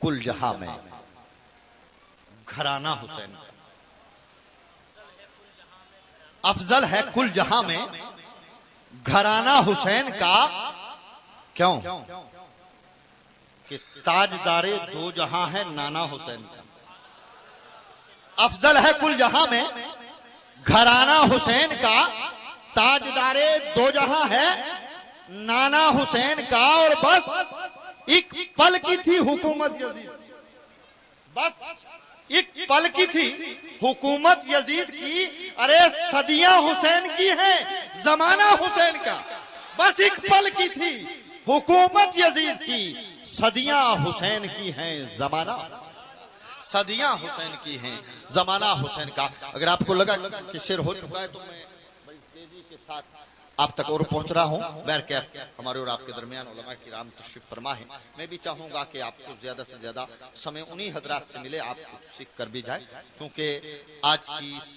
کل جہاں میں گھرانہ حسین کا، افضل ہے کل جہاں میں گھرانہ حسین کا، کیوں کہ تاجدار دو جہاں ہے نانا حسین کا۔ افضل ہے کل جہاں میں گھرانہ حسین کا، تاجدار دو جہاں ہے نانا حسین کا، اور بس ایک پل کی تھی حکومت یزید، بس ایک پل کی تھی حکومت یزید کی، ارے صدیاں حسین کی ہیں زمانہ حسین کا، بس ایک پل کی تھی حکومت یزید کی، صدیاں حسین کی ہیں زمانہ، صدیاں حسین کی ہیں زمانہ حسین کا۔ اگر آپ کو لگا کہ شعر ہو چکا ہے تو میں بڑی تیزی کے ساتھ آپ تک اور پہنچ رہا ہوں۔ بہرکیف ہمارے اور آپ کے درمیان علماء کرام تشریف فرما ہے، میں بھی چاہوں گا کہ آپ کو زیادہ سے زیادہ سمے انہی حضرات سے ملے، آپ کو سیکھ کر بھی جائے، کیونکہ آج کی اس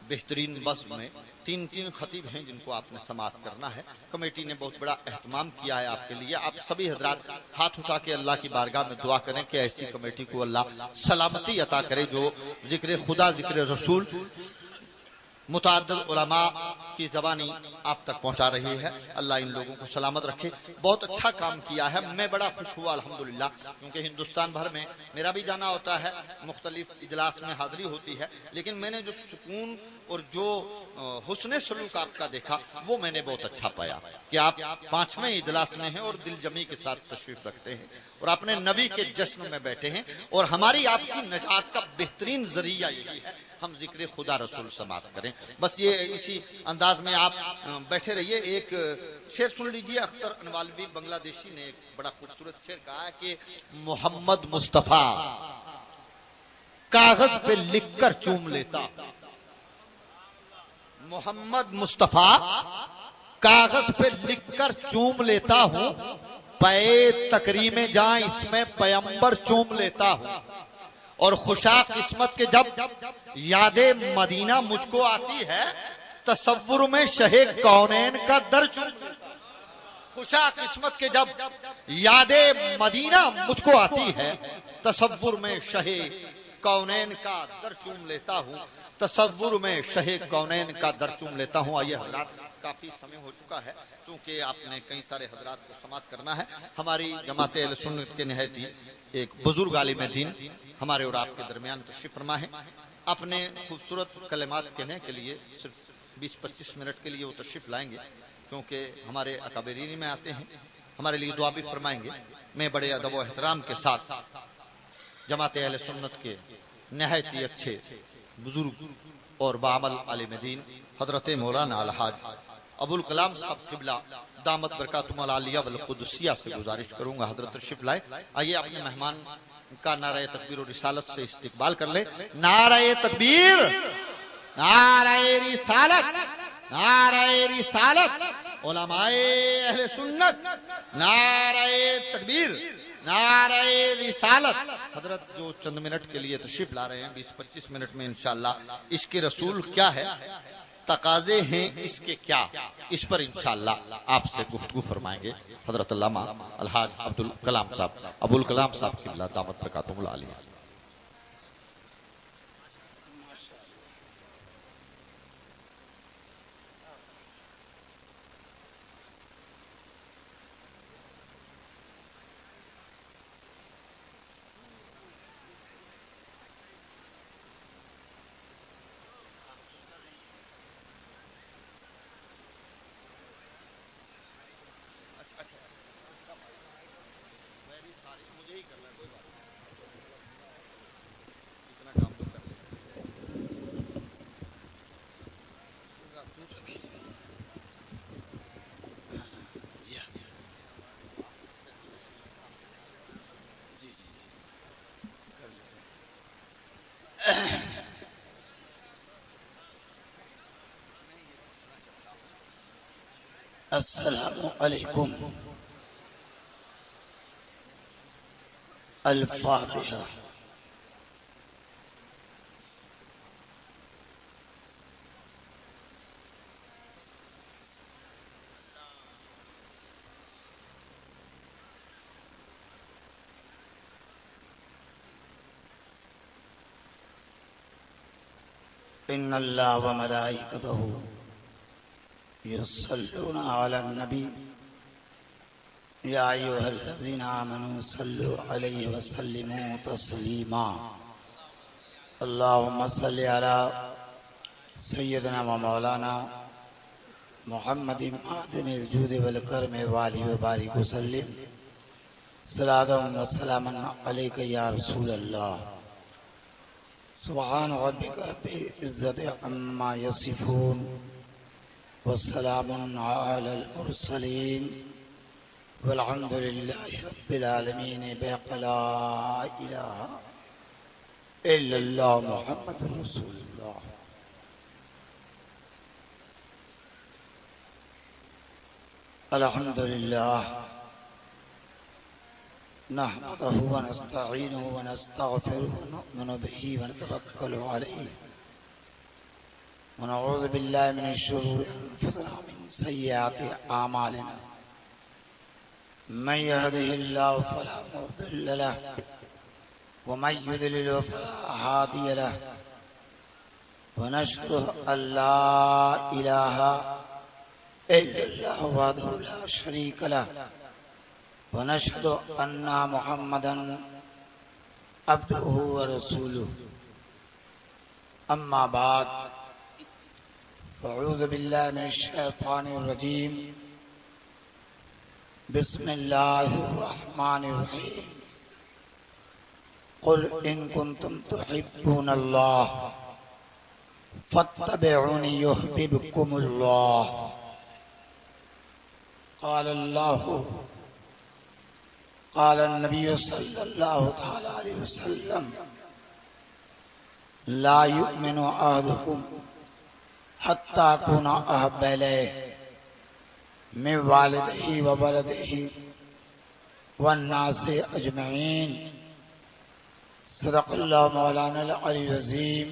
بہترین بزم میں تین خطیب ہیں جن کو آپ نے سماعت کرنا ہے۔ کمیٹی نے بہت بڑا اہتمام کیا ہے آپ کے لیے، آپ سبھی حضرات ہاتھ اٹھا کے اللہ کی بارگاہ میں دعا کریں کہ ایسی کمیٹی کو اللہ سلامتی عطا کرے، جو ذکر خدا، ذکر رسول، متعدد علماء کی زبانی آپ تک پہنچا رہی ہے، اللہ ان لوگوں کو سلامت رکھے۔ بہت اچھا کام کیا ہے، میں بڑا خوش ہوا الحمدللہ، کیونکہ ہندوستان بھر میں میرا بھی جانا ہوتا ہے، مختلف اجلاس میں حاضری ہوتی ہے، لیکن میں نے جو سکون اور جو حسن سلوک آپ کا دیکھا وہ میں نے بہت اچھا پایا کہ آپ 5ویں اجلاس میں ہیں اور دل جمی کے ساتھ تشریف رکھتے ہیں اور اپنے نبی کے جشن میں بیٹھے ہیں، اور ہماری آپ کی نجات کا بہترین ذریعہ یہی ہے ہم ذکر خدا رسول سماعت کریں۔ بس یہ اسی انداز میں آپ بیٹھے رہیے۔ ایک شعر سن لیجئے، اختر انوالوی بنگلہ دیشی نے ایک بڑا خوبصورت شعر کہا ہے کہ محمد مصطفیٰ کاغذ پہ لکھ کر چوم لیتا، محمد مصطفیٰ کاغذ پہ لکھ کر چوم لیتا ہوں، پے تکریم جہاں اس میں پیمبر چوم لیتا ہوں، اور خوشا قسمت کے جب یاد مدینہ مجھ کو آتی ہے، تصور میں شہ کونین کا در چوم لیتا ہوں۔ خوشا قسمت کے جب یاد مدینہ مجھ کو آتی ہے، تصور میں شہ کونین کا در چوم لیتا ہوں، تصور میں شہ کونین کا در چوم لیتا ہوں۔ آئیے حضرات، کافی سمے ہو چکا ہے، چونکہ آپ نے کئی سارے حضرات کو سماعت کرنا ہے۔ ہماری جماعت اہل سنت کے نہایت ہی ایک بزرگ عالم دین ہمارے اور آپ کے درمیان تشریف فرما ہے، اپنے خوبصورت کلمات کہنے کے لیے صرف 20-25 منٹ کے لیے وہ تشریف لائیں گے، کیونکہ ہمارے اکابرین میں آتے ہیں، ہمارے لیے دعا بھی فرمائیں گے۔ میں بڑے ادب و احترام کے ساتھ جماعت اہل سنت کے نہایت ہی اچھے بزرگ اور بعمل عالم دین حضرت مولانا الحاج ابوالکلام صاحب قبلہ دامت برکاتہم العالیہ والقدسیہ سے گزارش کروں گا حضرت تشریف لائے۔ آئیے اپنے مہمان کا نعرہ تکبیر و رسالت سے استقبال کر لیں۔ نعرہ تکبیر، نعرہ رسالت، نعرہ رسالت، علماء اہل سنت، نعرہ تکبیر، نعرہ رسالت۔ حضرت جو چند منٹ کے لیے تشریف لا رہے ہیں، 20-25 منٹ میں انشاءاللہ عشق رسول کیا ہے، تقاضے ہیں اس کے کیا، اس پر انشاءاللہ آپ سے گفتگو فرمائیں گے حضرت علامہ الحاج ابوالکلام صاحب قبلہ دامت برکاتہم العالیہ۔ السلام علیکم۔ الفاتحہ۔ إن الله وملائكته يصلون على النبي يا أيها الذين آمنوا صلوا عليه وسلموا تسليما اللهم صل على سيدنا ومولانا محمد معدن الجود والكرم وآله وبارك وسلم صلاة وسلاما عليك يا رسول الله سبحان ربك رب العزة عما يصفون والسلام على المرسلين والحمد لله رب العالمين بقى لا إله إلا الله محمد رسول الله الحمد لله نحمده ونستعينه ونستغفره ونؤمن به ونتوكل عليه ونعوذ بالله من شرور أنفسنا ومن سيئات أعمالنا من يهده الله فلا مضل له ومن يضلل فلا هادي له ونشهد أن لا إله إلا الله وحده لا شريك له ونشهد أن محمدا عبده ورسوله أما بعد فأعوذ بالله من الشيطان الرجيم بسم الله الرحمن الرحيم قل إن كنتم تحبون الله فاتبعوني يحببكم الله قال النبي صلى الله تعالى عليه وسلم لا يؤمن أحدكم حتى أكون أحب إليه من والده وولده والناس أجمعين صدق الله مولانا العلي العظيم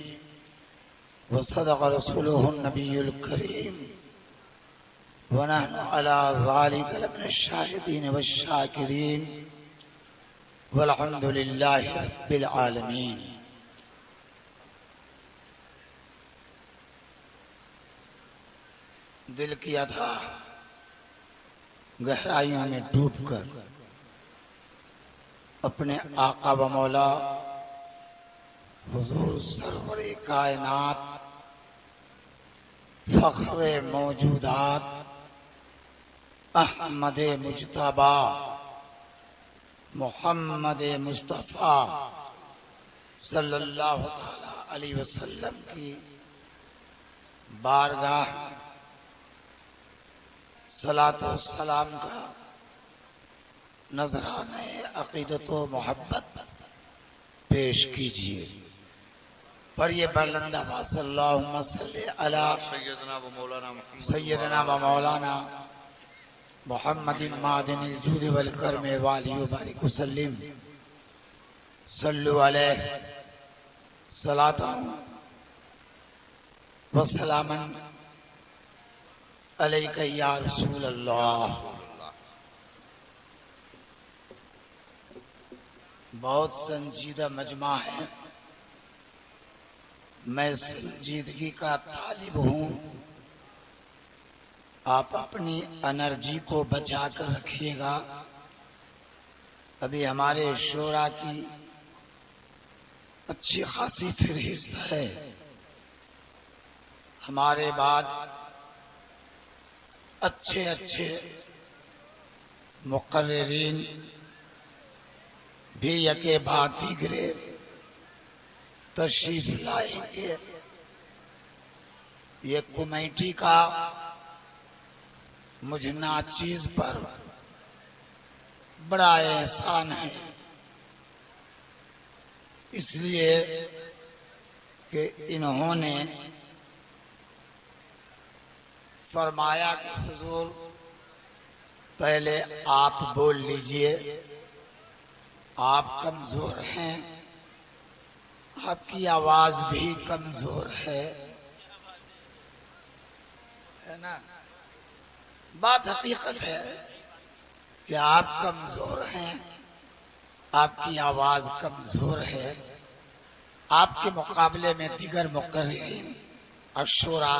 وصدق رسوله النبي الكريم ونحن على ذلك لمن الشاهدين والشاكرين والحمد لله رب العالمين دل کیا تھا گہرائیوں میں ڈوب کر اپنے آقا و مولا حضور سرور کائنات فخر موجودات احمد مجتبی محمد مصطفیٰ صلی اللہ تعالی علیہ وسلم کی بارگاہ صلاۃ و سلام کا نذرانہ عقیدت و محبت پیش کیجیے. پڑھیے بلند آواز اللہم صلی علی سیدنا و مولانا محمد معدن الجود والکرم وآلہ وبارک وسلم صلو علیہ صلاۃ و سلاما علیک یا رسول اللہ. بہت سنجیدہ مجمع ہے. میں سنجیدگی کا طالب ہوں. آپ اپنی انرجی کو بچا کر رکھیے گا. ابھی ہمارے شورا کی اچھی خاصی فہرست ہے. ہمارے بعد اچھے اچھے مقررین بھی یکے بعد دیگرے تشریف لائیں گے. یہ کمیٹی کا مجھ ناچیز پر بڑا احسان ہے، اس لیے کہ انہوں نے فرمایا کہ حضور پہلے آپ بول لیجئے، آپ کمزور ہیں، آپ کی آواز بھی کمزور ہے نا. بات حقیقت ہے کہ آپ کمزور ہیں، آپ کی آواز کمزور ہے. آپ کے مقابلے میں دیگر مقررین الشورا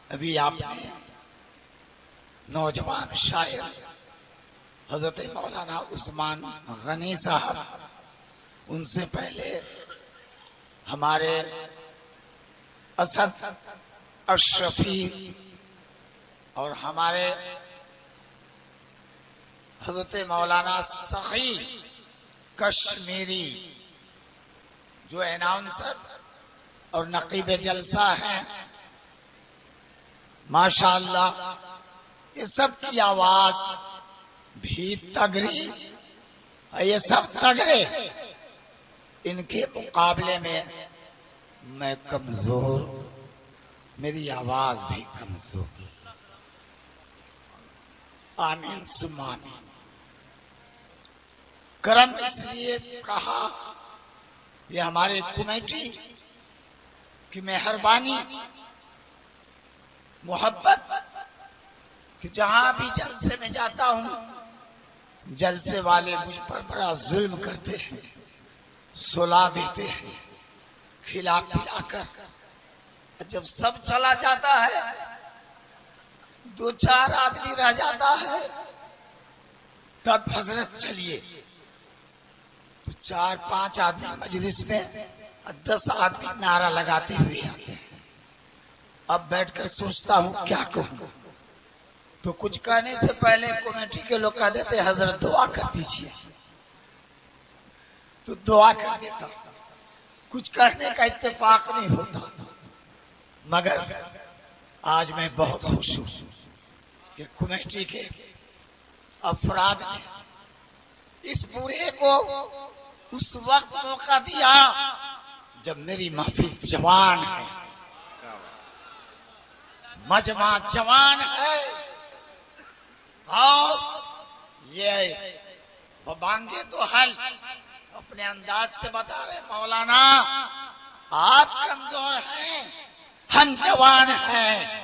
ابھی آپ نے نوجوان شاعر حضرت مولانا عثمان غنی صاحب، ان سے پہلے ہمارے اسد اشرفی اور ہمارے حضرت مولانا سخی کشمیری جو اناؤنسر اور نقیب جلسہ ہیں، ماشاءاللہ یہ سب کی آواز بھی تگڑی، یہ سب تگڑے، ان کے مقابلے میں کمزور، میری آواز بھی کمزور۔ آمین ثم آمین۔ کرم اس لیے کہا، یہ ہمارے کمیٹی کی مہربانی، محبت، کہ جہاں بھی جلسے میں جاتا ہوں جلسے والے مجھ پر بڑا ظلم کرتے ہیں، سلا دیتے ہیں کھلا پلا کر۔ جب سب چلا جاتا ہے، 2-4 آدمی رہ جاتا ہے، تب حضرت چلیے، تو 4-5 آدمی مجلس میں 10 آدمی نعرہ لگاتے ہوئے آتے ہیں۔ اب بیٹھ کر سوچتا ہوں کیا کہوں، تو کچھ کہنے سے پہلے کمیٹی کے لوگ کہہ دیتے حضرت دعا کر دیجیے، تو دعا کر دیتا۔ کچھ کہنے کا اتفاق نہیں ہوتا، مگر آج میں بہت خوش ہوں کہ کمیٹی کے افراد نے اس بوڑھے کو اس وقت موقع دیا جب میری محفل جوان ہے، مجمع جوان ہے، اور یہ بانگے تو حل اپنے انداز سے بتا رہے مولانا آپ کمزور ہیں، ہم جوان ہیں،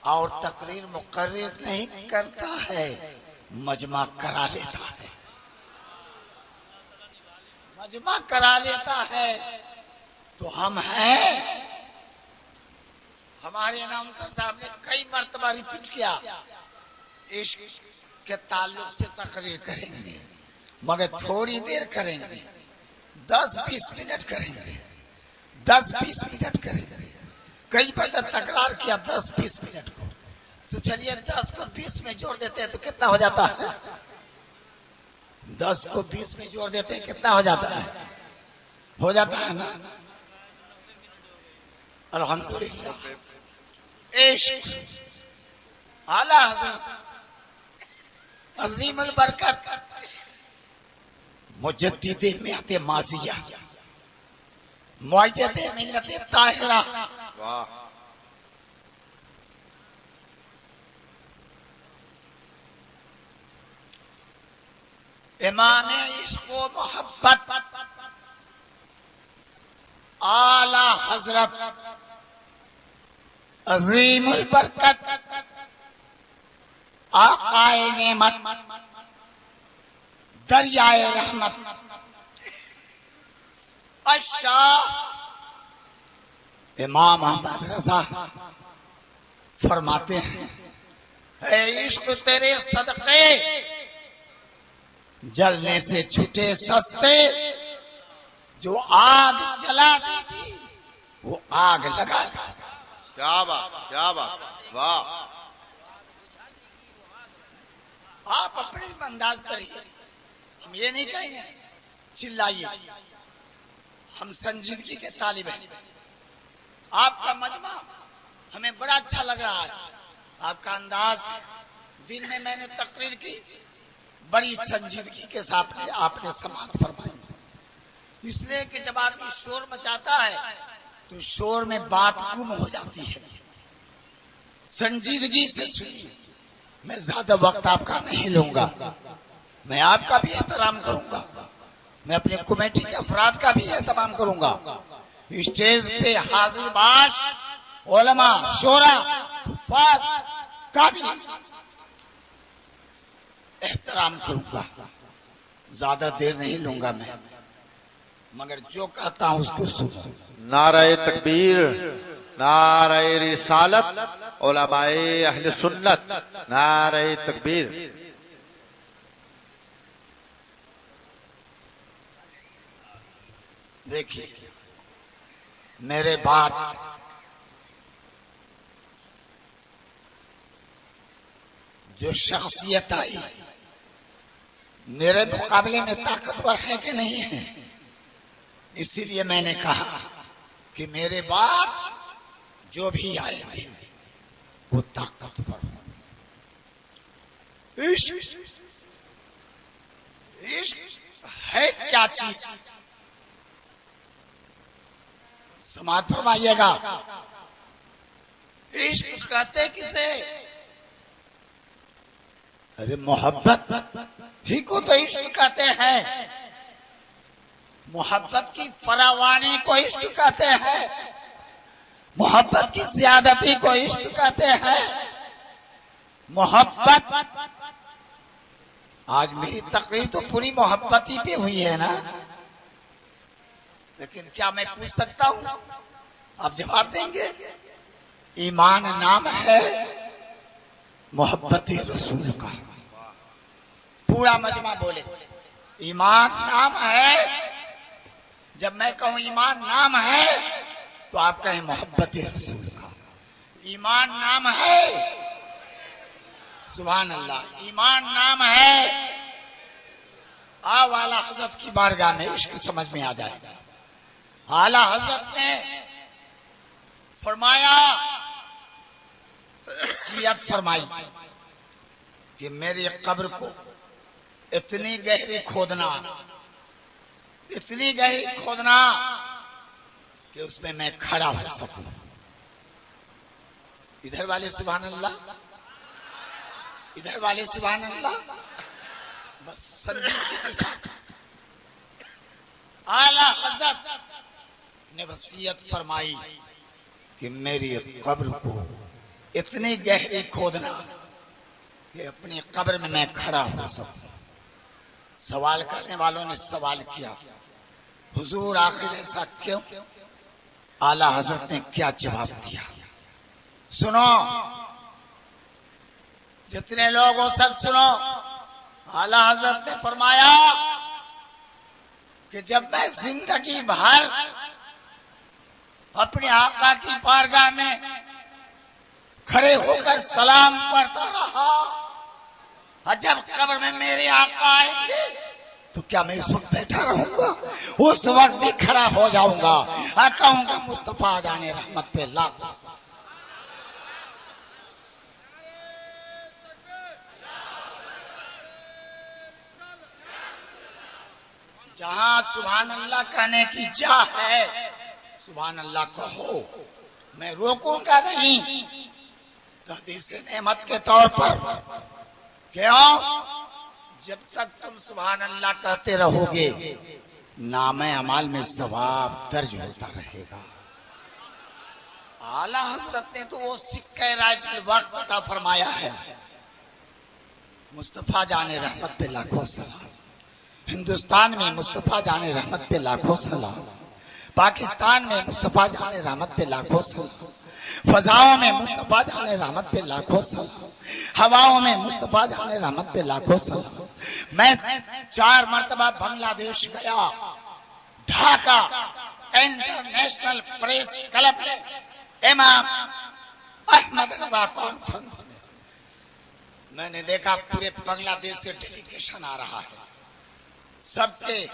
اور تقریر مقرر نہیں کرتا ہے، مجمع کرا لیتا ہے، مجمع کرا لیتا ہے، تو ہم ہیں۔ ہمارے اناؤنسر صاحب نے کئی مرتبہ ریپیٹ کیا، عشق کے تعلق سے تقریر کریں گے، مگر تھوڑی دیر کریں گے، 10-20 منٹ کریں گے، 10-20 منٹ کریں گے۔ کئی بار تکرار کیا 10-20 منٹ کو، تو چلیے 10 کو 20 میں جوڑ دیتے ہیں تو کتنا ہو جاتا ہے؟ 10 کو 20 میں جوڑ دیتے ہیں کتنا ہو جاتا ہے؟ ہو جاتا ہے نا؟ الحمدللہ۔ عشق اعلیٰ حضرت عظیم البرکت مجدد ملت ماضیہ، معید ملت طاہرہ، امام عشق و محبت اعلیٰ حضرت عظیم البرکت آقائے نعمت دریائے رحمت الشاہ امام احمد رضا فرماتے ہیں، اے عشق تیرے صدقے جلنے سے چھٹے سستے، جو آگ جلا دی وہ آگ لگا دی۔ کیا بات، کیا بات، واہ! آپ اپنے انداز کریے، ہم یہ نہیں کہیں گے چلائیے، ہم سنجیدگی کے طالب ہیں۔ آپ کا مجمع ہمیں بڑا اچھا لگ رہا ہے، آپ کا انداز، دن میں نے تقریر کی، بڑی سنجیدگی کے ساتھ آپ نے سماعت فرمائی، اس لیے کہ جب آدمی شور مچاتا ہے تو شور میں بات گم ہو جاتی ہے۔ سنجیدگی سے سنیے، میں زیادہ وقت آپ کا نہیں لوں گا، میں آپ کا بھی احترام کروں گا، میں اپنے کمیٹی کے افراد کا بھی احترام کروں گا، اسٹیج پہ حاضر باش علماء شورا حفاظ کا بھی احترام کروں گا، زیادہ دیر نہیں لوں گا میں، مگر جو کہتا ہوں اس کو سنو۔ نعرہ تکبیر، نعرہ رسالت، علماء اہل سنت، نعرہ تکبیر۔ دیکھیے میرے بعد جو شخصیت آئی میرے مقابلے میں طاقتور ہے کہ نہیں ہے؟ اسی لیے میں نے کہا کہ میرے بعد جو بھی آئے گے وہ طاقتور ہو۔ عشق ہے کیا چیز؟ سماعت فرمائیے گا۔ عشق کہتے کسے؟ ارے محبت ہی کو تو عشق کہتے ہیں، محبت کی فراوانی کو عشق کہتے ہیں، محبت کی زیادتی کو عشق کہتے ہیں۔ محبت، آج میری تقریر تو پوری محبت ہی پہ ہوئی ہے نا، لیکن کیا میں پوچھ سکتا ہوں؟ آپ جواب دیں گے؟ ایمان نام ہے محبت رسول کا، پورا مجمع بولے ایمان نام ہے۔ جب میں کہوں ایمان نام ہے تو آپ کہیں محبت رسول کا۔ ایمان نام ہے، سبحان اللہ، ایمان نام ہے۔ آؤ اعلیٰ حضرت کی بارگاہ میں عشق سمجھ میں آ جائے گا۔ اعلیٰ حضرت نے فرمایا، وصیت فرمائی کہ میری قبر کو اتنی گہری کھودنا، اتنی گہری کھودنا کہ اس میں میں کھڑا ہو سکوں۔ ادھر والے سبحان اللہ، ادھر والے سبحان اللہ، بس سنجیدگی کے ساتھ۔ اعلیٰ حضرت نے وصیت فرمائی کہ میری قبر کو اتنی گہری کھودنا کہ اپنی قبر میں میں کھڑا ہو سکوں۔ سوال کرنے والوں نے سوال کیا، حضور آخر ایسا کیوں؟ اعلیٰ حضرت نے کیا جواب دیا؟ سنو جتنے لوگ ہو سب سنو۔ اعلیٰ حضرت نے فرمایا کہ جب میں زندگی بھر اپنے آقا کی بارگاہ میں کھڑے ہو کر سلام پڑھتا رہا، اور جب قبر میں میرے آقا آئیں گے تو کیا میں اس وقت بیٹھا رہوں گا؟ اس وقت بھی کھڑا ہو جاؤں گا اور کہوں گا مصطفیٰ جان رحمت پہ لاکھوں۔ جہاں سبحان اللہ کہنے کی جا ہے سبحان اللہ کہو، میں روکوں گا نہیں۔ تحدیث نعمت کے طور پر کیوں؟ جب تک تم سبحان اللہ کہتے رہو گے نام اعمال میں ثواب درج ہوتا رہے گا۔ اعلیٰ حضرت نے تو وہ سکہ راج الوقت عطا فرمایا ہے۔ مصطفیٰ جان رحمت پہ لاکھوں سلام۔ ہندوستان میں مصطفیٰ جان رحمت پہ لاکھوں سلام، پاکستان میں مصطفیٰ جان رحمت پہ لاکھوں سلام، فضاؤں میں مصطفیٰ جان رحمت پہ لاکھوں سلام، ہواؤں میں مصطفیٰ جان رحمت پہ لاکھوں سلام۔ میں 4 مرتبہ بنگلہ دیش گیا، ڈھاکہ انٹرنیشنل پریس کلب میں امام احمد رضا کانفرنس میں نے دیکھا پورے بنگلہ دیش سے ڈیلیگیشن آ رہا ہے، سب کے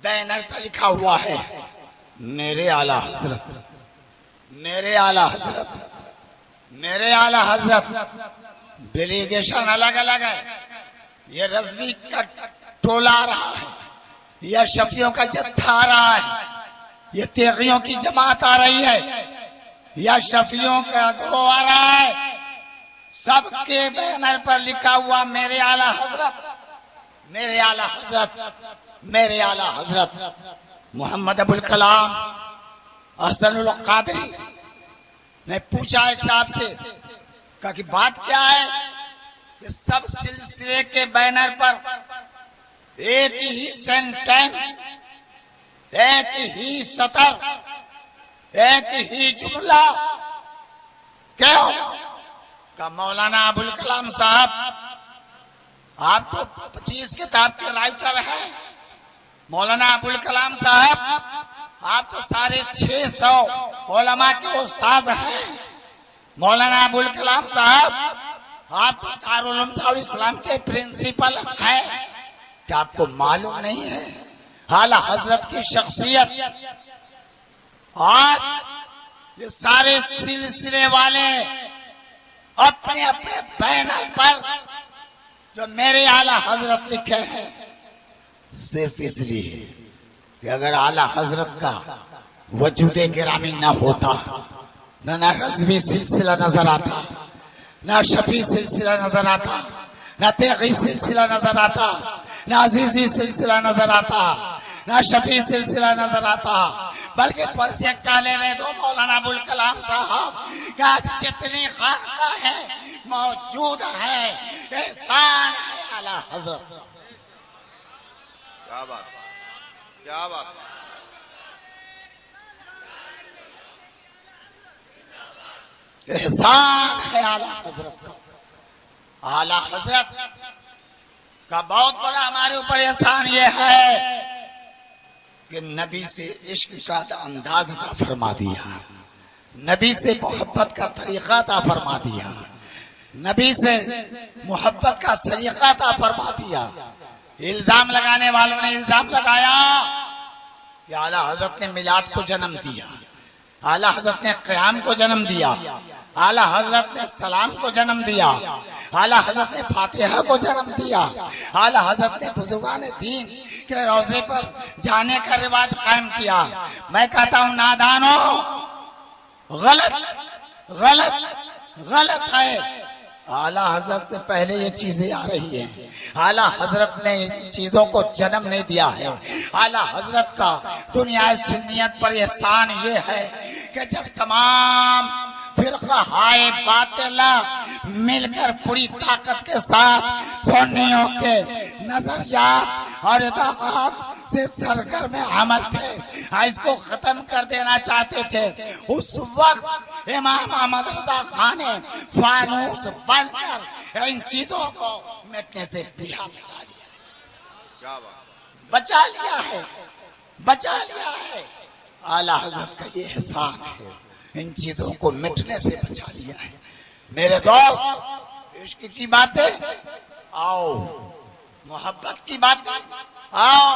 بینر پر لکھا ہوا ہے میرے اعلیٰ حضرت، میرے اعلیٰ حضرت، میرے اعلیٰ حضرت۔ ڈیلیگیشن الگ الگ ہے، یہ رضوی کا ٹولہ آ رہا ہے، یہ شفیعوں کا جتھا آ رہا ہے، یہ تیغیوں کی جماعت آ رہی ہے، یا شفیعوں کا گروہ آ رہا ہے۔ سب کے بینر پر لکھا ہوا میرے اعلیٰ حضرت، میرے اعلیٰ حضرت، میرے اعلیٰ حضرت۔ محمد ابوالکلام احسن القادری نے پوچھا ایک صاحب سے، کہا کہ بات کیا ہے؟ کہ سب سلسلے کے بینر پر ایک ہی سینٹینس، ایک ہی سطر، ایک ہی جملہ کیوں کہ مولانا ابوالکلام صاحب آپ تو 25 کتاب کے رائٹر ہیں. مولانا ابوالکلام صاحب آپ تو سارے 600 علماء کے استاد ہیں. مولانا ابوالکلام صاحب آپ تو دارالعلوم اسلام کے پرنسپل ہیں. کیا آپ کو معلوم نہیں ہے اعلی حضرت کی شخصیت؟ آج یہ سارے سلسلے والے اپنے اپنے بینر پر جو میرے اعلی حضرت لکھے ہیں صرف اس لیے کہ اگر اعلی حضرت کا وجود گرامی نہ ہوتا نہ رضوی سلسلہ نظر آتا، نہ شفیع سلسلہ نظر آتا، نہ تیغی سلسلہ نظر آتا، نہ عزیزی سلسلہ نظر آتا، نہ شفیع سلسلہ نظر آتا، بلکہ پرچے کالے رہے دو مولانا ابوالکلام صاحب کہ آج جتنی خانقاہیں موجود ہیں احسان ہے اعلی حضرت. کیا بات، کیا بات. احسان ہے اعلی حضرت کا. اعلی حضرت کا بہت بڑا ہمارے اوپر احسان یہ ہے کہ نبی سے عشق کا انداز عطا فرما دیا، نبی سے محبت کا طریقہ عطا فرما دیا، نبی سے محبت کا سلیقہ عطا فرما دیا. الزام لگانے والوں نے الزام لگایا کہ اعلی حضرت نے میلاد کو جنم دیا، اعلی حضرت نے قیام کو جنم دیا، اعلی حضرت نے سلام کو جنم دیا، اعلی حضرت نے فاتحہ کو جنم دیا، اعلی حضرت نے بزرگان دین کے روضے پر جانے کا رواج قائم کیا. میں کہتا ہوں نادانو، غلط غلط غلط ہے. اعلی حضرت سے پہلے یہ چیزیں آ رہی ہیں. اعلی حضرت نے ان چیزوں کو جنم نہیں دیا ہے. اعلی حضرت کا دنیا سنیت پر احسان یہ ہے کہ جب تمام فرقہ ہائے باطلہ مل کر پوری طاقت کے ساتھ سنیوں کے نظریات اور اعتقاد سے سرگرم عمل تھے، اس کو ختم کر دینا چاہتے تھے، اس وقت امام احمد رضا خان نے فانوس بن کر ان چیزوں کو مٹنے سے پیچھا بچا لیا ہے، بچا لیا ہے. اعلی حضرت کا یہ احسان ہے، ان چیزوں کو مٹنے سے بچا لیا ہے. میرے دوست، عشق کی باتیں آؤ، محبت کی باتیں آؤ،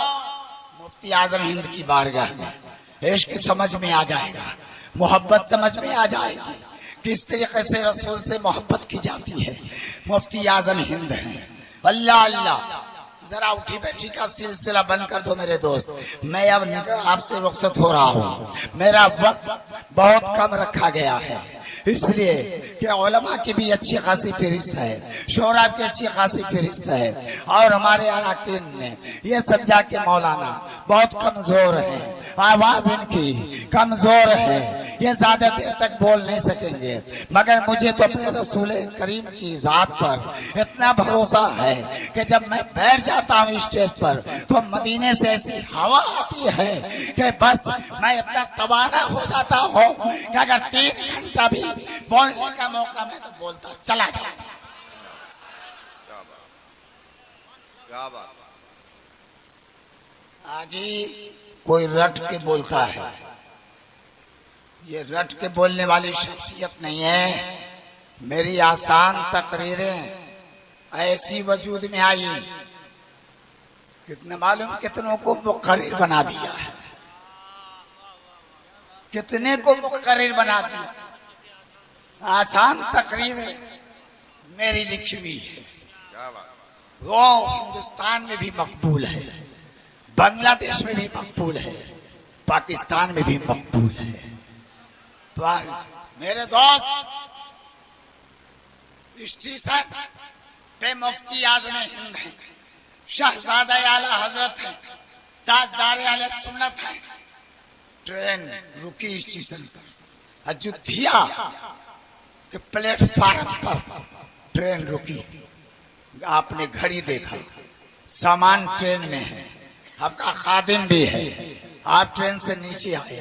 مفتی اعظم ہند کی بارگاہ میں عشق سمجھ میں آ جائے گا، محبت سمجھ میں آ جائے گی، کس طریقے سے رسول سے محبت کی جاتی ہے. مفتی اعظم ہند ہیں. اللہ اللہ، ذرا اٹھی بیٹھی کا سلسلہ بند کر دو میرے دوست. میں اب آپ سے رخصت ہو رہا ہوں، میرا وقت بہت کم رکھا گیا ہے، اس لیے کہ علماء کی بھی اچھی خاصی فہرست ہے، شعراء کی اچھی خاصی فہرست ہے، اور ہمارے اراکین نے یہ سمجھا کہ مولانا بہت کمزور ہے، آواز ان کی کمزور ہے، یہ زیادہ دیر تک بول نہیں سکیں گے. مگر مجھے تو اپنے رسول کریم کی ذات پر اتنا بھروسہ ہے کہ جب میں بیٹھ جاتا ہوں اسٹیج پر تو مدینے سے ایسی ہوا آتی ہے کہ بس میں اتنا توانا ہو جاتا ہوں کہ اگر 3 گھنٹہ بھی بولنے کا موقع میں تو بولتا چلا جاتا. کیا بات. آج ہی کوئی رٹ کے بولتا ہے، یہ رٹ کے بولنے والی شخصیت نہیں ہے. میری آسان تقریریں ایسی وجود میں آئی، کتنے معلوم کتنوں کو مقرر بنا دیا ہے، کتنے کو مقرر بنا دیا. آسان تقریریں میری لکھی ہوئی ہے، وہ ہندوستان میں بھی مقبول ہے، بنگلہ دیش میں بھی مقبول ہے، پاکستان میں بھی مقبول ہے. میرے دوست، اسٹیشن پہ مفتی اعظم ہند ہے، شہزادہ اعلی حضرت ہے، تاجدار اہل سنت ہے. ٹرین رکی اسٹیشن پر، اجودھیا کے پلیٹ فارم پر ٹرین رکی. آپ نے گھڑی دیکھا، سامان ٹرین میں ہے، آپ کا خادم بھی ہے. آپ ٹرین سے نیچے آئے،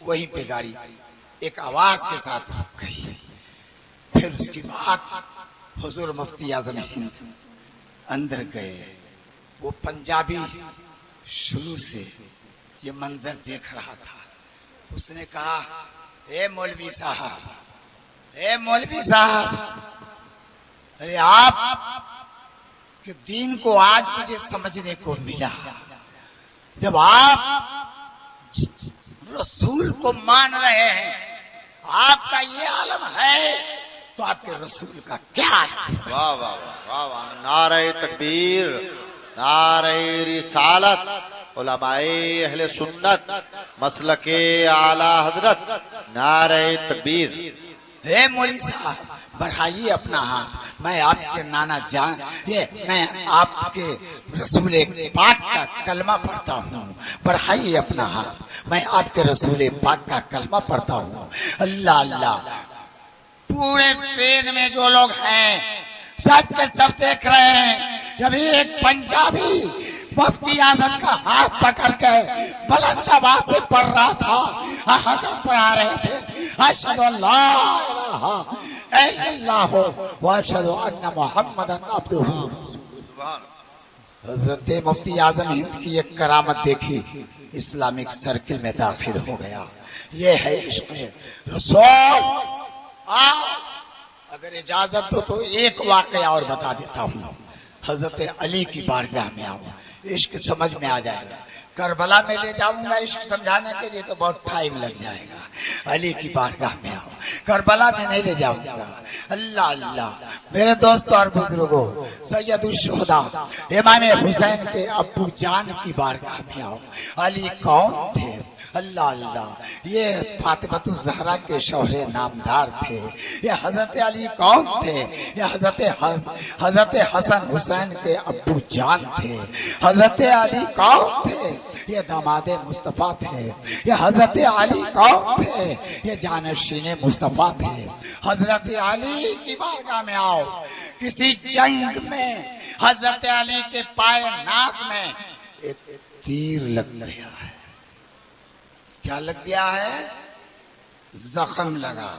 وہیں پہ گاڑی ایک آواز کے ساتھ رک گئی. پھر اس کے بعد حضور مفتی اعظم ہند اندر گئے. وہ پنجابی شروع سے یہ منظر دیکھ رہا تھا. اس نے کہا اے مولوی صاحب، اے مولوی صاحب، ارے آپ کہ دین کو آج مجھے سمجھنے کو ملا. جب آپ رسول کو مان رہے ہیں، آپ کا یہ عالم ہے، تو آپ کے رسول کا کیا ہے؟ واہ واہ واہ واہ، نعرہ تکبیر، نعرہ رسالت، علماء اہل سنت، مسلک اعلی حضرت، نعرہ تکبیر. اے مولوی صاحب بڑھائیے اپنا ہاتھ. میں آپ کے نانا جان، میں آپ کے رسول پاک کا کلمہ پڑھتا ہوں. بڑھائیے اپنا ہاتھ. میں آپ کے رسول پاک کا کلمہ پڑھتا ہوں. اللہ اللہ. پورے ٹرین میں جو لوگ ہیں سب کے سب دیکھ رہے ہیں. جب ایک پنجابی مفتی اعظم کا ہاتھ پکڑ کے بلند آواز سے پڑھ رہا تھا، حضرت پڑھا رہے تھے اشہد ان لا الہ الا اللہ واشہد ان محمدا عبدہ. حضرت مفتی اعظم ہند کی ایک کرامت دیکھی، اسلامک سرکل میں داخل ہو گیا. یہ ہے عشق رسول. اگر اجازت دو تو ایک واقعہ اور بتا دیتا ہوں. حضرت علی کی بارگاہ میں آؤ، عشق سمجھ میں آ جائے گا. کربلا میں لے جاؤں گا عشق سمجھانے کے لیے تو بہت ٹائم لگ جائے گا. علی کی بارگاہ میں آؤ، کربلا میں نہیں لے جاؤں گا. اللہ اللہ. میرے دوستوں اور بزرگوں، سید الشہداء امام حسین کے ابو جان کی بارگاہ میں آؤ. علی کون تھے؟ اللہ اللہ. یہ فاطمۃ الزہرا کے شوہر نامدار تھے. یہ حضرت علی کون تھے؟ یہ حضرت حسن حسین کے ابو جان تھے. حضرت علی کون تھے؟ یہ داماد مصطفیٰ تھے. یہ حضرت علی کون تھے؟ یہ جانشین مصطفیٰ تھے. حضرت علی کی بارگاہ میں آؤ. کسی جنگ میں حضرت علی کے پائے ناز میں ایک تیر لگ گیا ہے. کیا لگ گیا ہے؟ زخم لگا.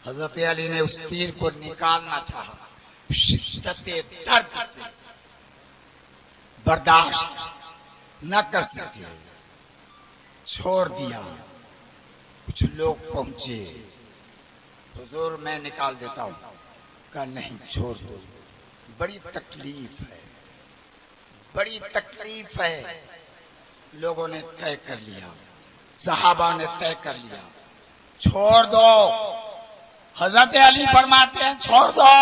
حضرت علی نے اس تیر کو نکالنا چاہا، شدت درد سے برداشت نہ کر سکے، چھوڑ دیا. کچھ لوگ پہنچے، حضور میں نکال دیتا ہوں. کہا نہیں، چھوڑ دو، بڑی تکلیف ہے، بڑی تکلیف ہے. لوگوں نے طے کر لیا، صحابہ نے طے کر لیا، چھوڑ دو. حضرت علی فرماتے ہیں چھوڑ دو.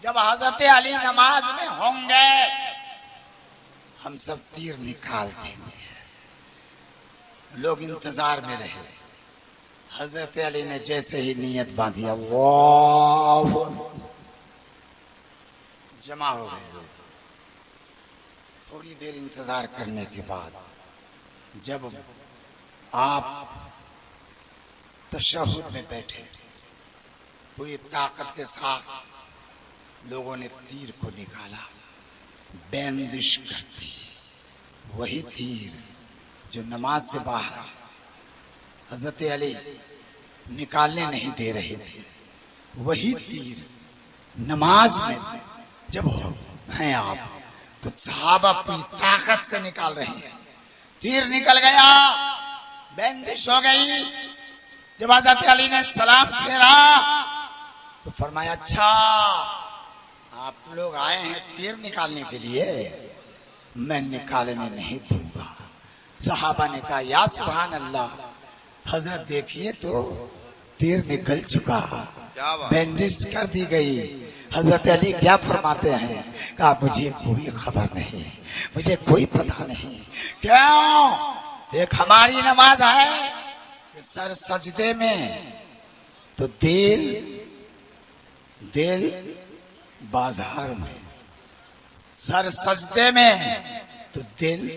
جب حضرت علی نماز میں ہوں گے ہم سب تیر نکال دیں گے. لوگ انتظار میں رہے. حضرت علی نے جیسے ہی نیت باندھی، اللہ جمع ہو گئے لوگ. تھوڑی دیر انتظار کرنے کے بعد جب آپ تشہد میں بیٹھے، پوری طاقت کے ساتھ لوگوں نے تیر کو نکالا، بندش کر دی. وہی تیر جو نماز سے باہر حضرت علی نکالنے نہیں دے رہے تھے، وہی تیر نماز میں جب ہیں آپ تو صحابہ پوری طاقت سے نکال رہے ہیں. تیر نکل گیا، بندش ہو گئی. جب حضرت علی نے سلام پھیرا تو فرمایا اچھا آپ لوگ آئے ہیں تیر نکالنے کے لیے، میں نکالنے نہیں دوں گا. صحابہ نے کہا یا سبحان اللہ. حضرت دیکھیے تو تیر نکل چکا، بینڈیج کر دی گئی. حضرت علی کیا فرماتے ہیں؟ کہا مجھے کوئی خبر نہیں، مجھے کوئی پتہ نہیں. کیوں؟ ایک ہماری نماز ہے کہ سر سجدے میں تو دل بازار میں، سر سجدے میں تو دل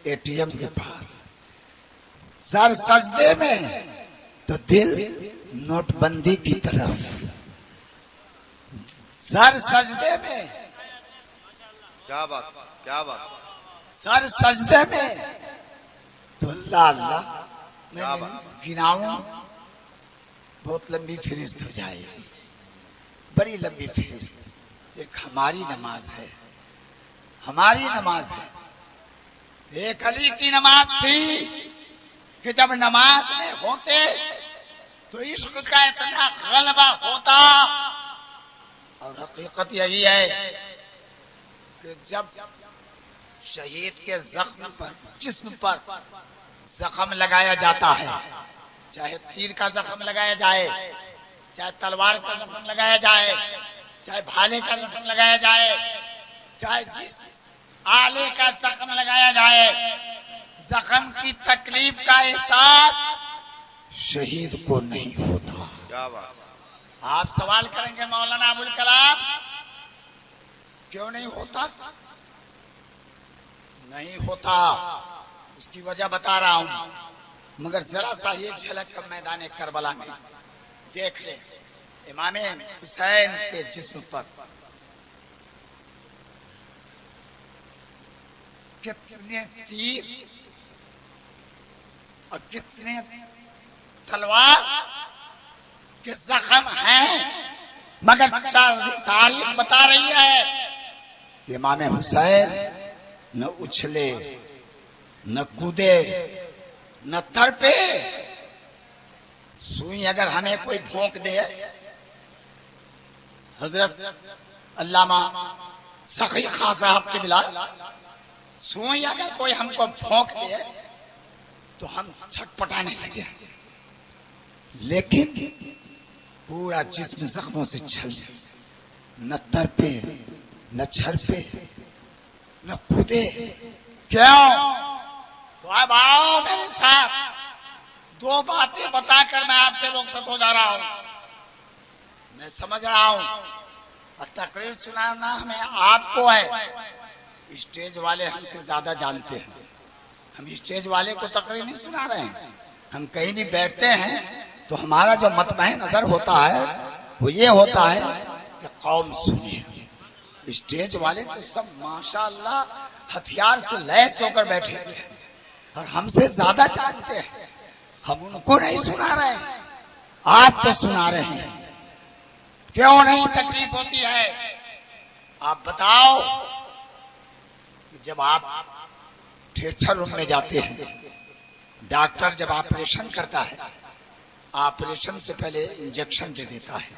اے ٹی ایم کے پاس، سر سجدے میں تو دل نوٹ بندی کی طرف، سر سجدے میں. کیا بات، کیا بات. سر سجدے میں تو اللہ اللہ میں گناؤں بہت لمبی فہرست ہو جائے گی، بڑی لمبی فہرست۔ ایک ہماری نماز ہے، ہماری نماز ہے۔ ایک علی کی نماز تھی کہ جب نماز میں ہوتے تو عشق کا اتنا غلبہ ہوتا، اور حقیقت یہی ہے کہ جب شہید کے زخم پر، جسم پر زخم لگایا جاتا ہے، چاہے تیر کا زخم لگایا جائے، چاہے تلوار کا زخم لگایا جائے، چاہے بھالے کا زخم لگایا جائے، چاہے جس آلے کا زخم لگایا جائے، زخم کی تکلیف کا احساس شہید کو نہیں ہوتا۔ کیا بات! آپ سوال کریں گے مولانا ابوالکلام کیوں نہیں ہوتا؟ نہیں ہوتا، اس کی وجہ بتا رہا ہوں، مگر ذرا سا ایک جھلک میدان کربلا میں دیکھ لیں۔ امام حسین کے جسم پر کتنے تیر اور کتنے تلوار کے زخم ہیں، مگر تاریخ بتا رہی ہے کہ امام حسین نہ اچھلے، نہ کودے، نہ تڑپے۔ سوئی اگر ہمیں کوئی پھونک دے، حضرت علامہ سخی خان صاحب کے بلال، سوئی اگر کوئی ہم کو پھونک دے تو ہم چھٹپٹانے لگے، لیکن پورا جسم زخموں سے چھل جائے، نہ تڑپے، نہ چھڑپے، نہ کودے۔ کیوں؟ تو اب آؤ میرے ساتھ، دو باتیں بتا کر میں آپ سے رخصت ہو جا رہا ہوں۔ میں سمجھ رہا ہوں اور تقریر سنانا ہمیں آپ کو ہے، اسٹیج والے ہم سے زیادہ جانتے ہیں۔ ہم اسٹیج والے کو تقریر نہیں سنا رہے ہیں، ہم کہیں بھی بیٹھتے ہیں تو ہمارا جو مطمع نظر ہوتا ہے وہ یہ ہوتا ہے کہ قوم سنیے۔ اسٹیج والے تو سب ماشاءاللہ ہتھیار سے لیس ہو کر بیٹھے ہیں اور ہم سے زیادہ جانتے ہیں، ہم ان کو نہیں سنا رہے ہیں، آپ کو سنا رہے ہیں۔ کیوں نہیں تکلیف ہوتی ہے؟ آپ بتاؤ کہ جب آپ تھیٹر روم میں جاتے ہیں، ڈاکٹر جب آپریشن کرتا ہے، آپریشن سے پہلے انجیکشن دے دیتا ہے،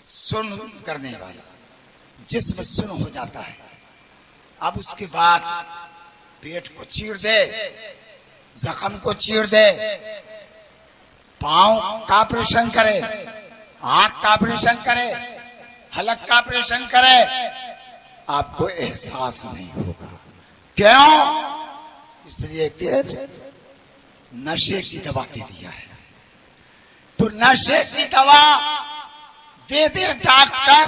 سن کرنے والا، جسم سن ہو جاتا ہے۔ اب اس کے بعد پیٹ کو چیر دے، زخم کو چیر دے، پاؤں کا آپریشن کرے، آنکھ کا آپریشن کرے، حلق کا آپریشن کرے، آپ کو احساس نہیں ہوگا۔ کیوں؟ اس لیے کہ نشے کی دوا دے دیا ہے۔ تو نشے کی دوا دے دے ڈاکٹر،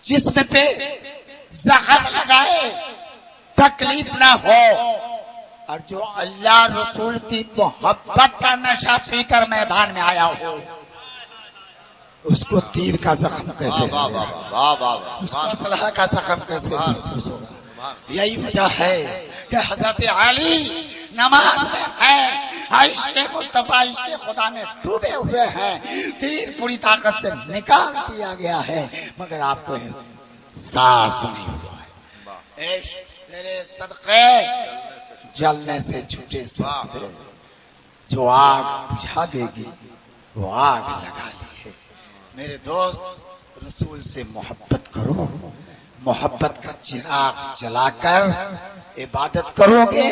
جسم پہ زخم لگائے، تکلیف نہ ہو، اور جو اللہ رسول کی محبت کا نشہ پی کر میدان میں آیا ہو، اس کو تیر کا زخم کیسے، اس کو اسلحہ کا زخم کیسے محسوس ہوگا؟ یہی وجہ ہے کہ حضرت علی نماز میں ہے، عشق مصطفیٰ عشق خدا میں ڈوبے ہوئے ہیں، تیر پوری طاقت سے نکال دیا گیا ہے، مگر آپ کو احساس نہیں ہوا ہے۔ عشق تیرے صدقے جلنے سے چھوٹے سستے، جو آگ بجھا دے گی وہ آگ لگا لی ہے۔ میرے دوست، رسول سے محبت کرو، محبت کا چراغ جلا کر عبادت کرو گے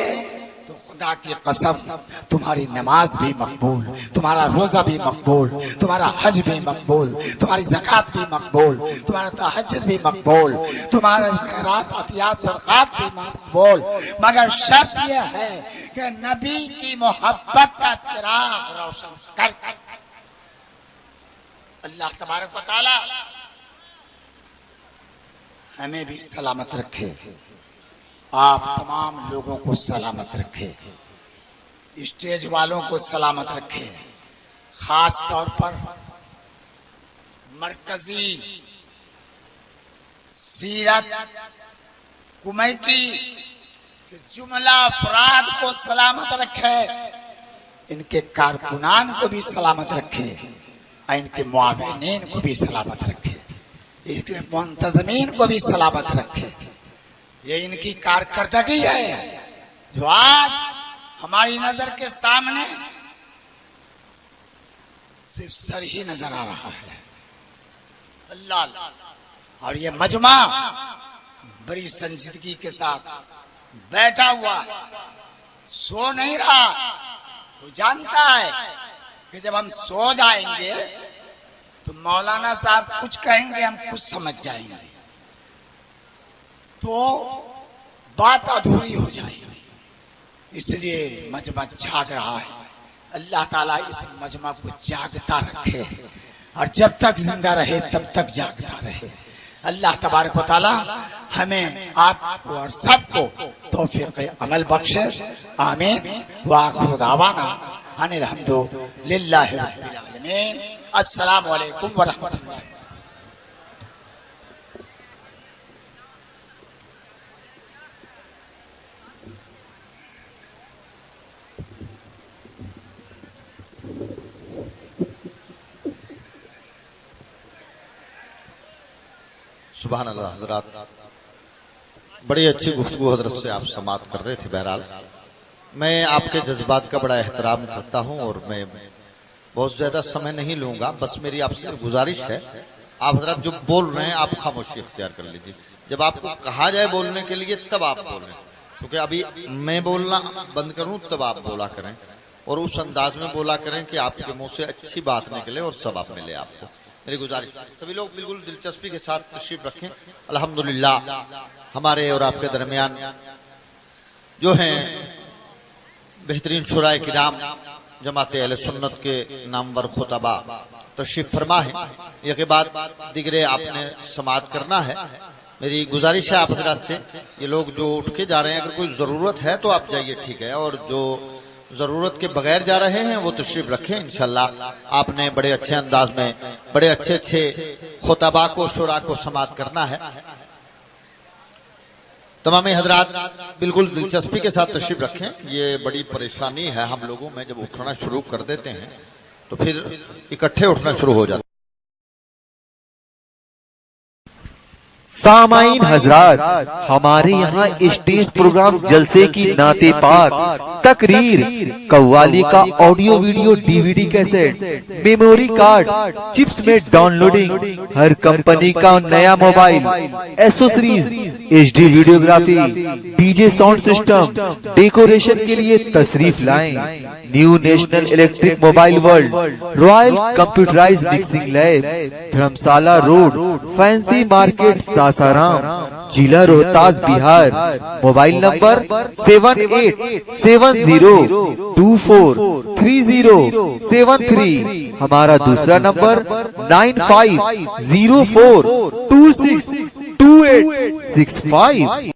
تو خدا کی قسم تمہاری نماز بھی مقبول، تمہارا روزہ بھی مقبول، تمہارا حج بھی مقبول، تمہاری زکوٰۃ بھی مقبول، تمہارا تہجد بھی مقبول، تمہارا خیرات عطیات صدقات بھی مقبول، مگر شرط یہ ہے کہ نبی کی محبت کا چراغ روشن کر کر۔ اللہ تبارک و تعالی ہمیں بھی سلامت رکھے، آپ تمام لوگوں کو سلامت رکھے، اسٹیج والوں کو سلامت رکھے، خاص طور پر مرکزی سیرت کمیٹی کہ جملہ افراد کو سلامت رکھے، ان کے کارکنان کو بھی سلامت رکھے، اور ان کے معاونین کو بھی سلامت رکھے، ان کے منتظمین کو بھی سلامت رکھے۔ یہ ان کی کارکردگی ہے جو آج ہماری نظر کے سامنے صرف سر ہی نظر آ رہا ہے۔ اللہ اللہ۔ اور یہ مجمع بڑی سنجیدگی کے ساتھ بیٹھا ہوا ہے، سو نہیں رہا۔ وہ جانتا ہے کہ جب ہم سو جائیں گے تو مولانا صاحب کچھ کہیں گے، ہم کچھ سمجھ جائیں گے، تو بات ادھوری ہو جائے گی۔ اس لیے مجمع جاگ رہا ہے۔ اللہ تعالیٰ اس مجمع کو جاگتا رکھے، اور جب تک زندہ رہے تب تک جاگتا رہے۔ اللہ تبارک و تعالیٰ ہمیں، آپ کو اور سب کو توفیق عمل بخشے، آمین۔ وآخر دعوانا ان الحمد للہ رب العالمین۔ السلام علیکم ورحمۃ اللہ۔ سبحان اللہ حضرات، بڑی اچھی گفتگو حضرت سے آپ سماعت کر رہے تھے۔ بہرحال میں آپ کے جذبات کا بڑا احترام کرتا ہوں، اور میں بہت زیادہ سمے نہیں لوں گا۔ بس میری آپ سے گزارش ہے، آپ حضرات جو بول رہے ہیں آپ خاموشی اختیار کر لیجیے۔ جب آپ کو کہا جائے بولنے کے لیے تب آپ بولیں، کیونکہ ابھی میں بولنا بند کروں تب آپ بولا کریں، اور اس انداز میں بولا کریں کہ آپ کے منہ سے اچھی بات نکلے اور ثواب ملے آپ کو۔ میری گزارش، سبھی لوگ بالکل دلچسپی کے ساتھ تشریف رکھیں۔ الحمدللہ ہمارے اور آپ کے درمیان جو ہیں بہترین شورائے کرام جماعت اہل سنت کے نامور خطبہ تشریف فرما ہے۔ یہ کے بعد دیگرے آپ نے سماعت کرنا ہے۔ میری گزارش ہے آپ حضرات سے، یہ لوگ جو اٹھ کے جا رہے ہیں اگر کوئی ضرورت ہے تو آپ جائیے، ٹھیک ہے، اور جو ضرورت کے بغیر جا رہے ہیں وہ تشریف رکھیں۔ انشاءاللہ آپ نے بڑے اچھے انداز میں بڑے اچھے خطباء کو، شورا کو سماعت کرنا ہے۔ تمام حضرات بالکل دلچسپی کے ساتھ تشریف رکھیں۔ یہ بڑی پریشانی ہے ہم لوگوں میں، جب اٹھنا شروع کر دیتے ہیں تو پھر اکٹھے اٹھنا شروع ہو جاتا ہے۔ سامعین حضرات، ہمارے یہاں اسٹیج پروگرام جلسے کی نعت پاک، تقریر، قوالی کا audio video D V D cassette, memory card, chips میں ڈاؤن لوڈنگ، ہر کمپنی کا نیا mobile, accessories, H D videography, D J sound system, decoration کے لیے تشریف لائیں۔ New national electric mobile world, royal computerize mixing lab, Dharamshala road, fancy market Sasaram, ضلع روہتاس، بہار۔ Mobile number 7870243073۔ ہمارا دوسرا نمبر 9504262865۔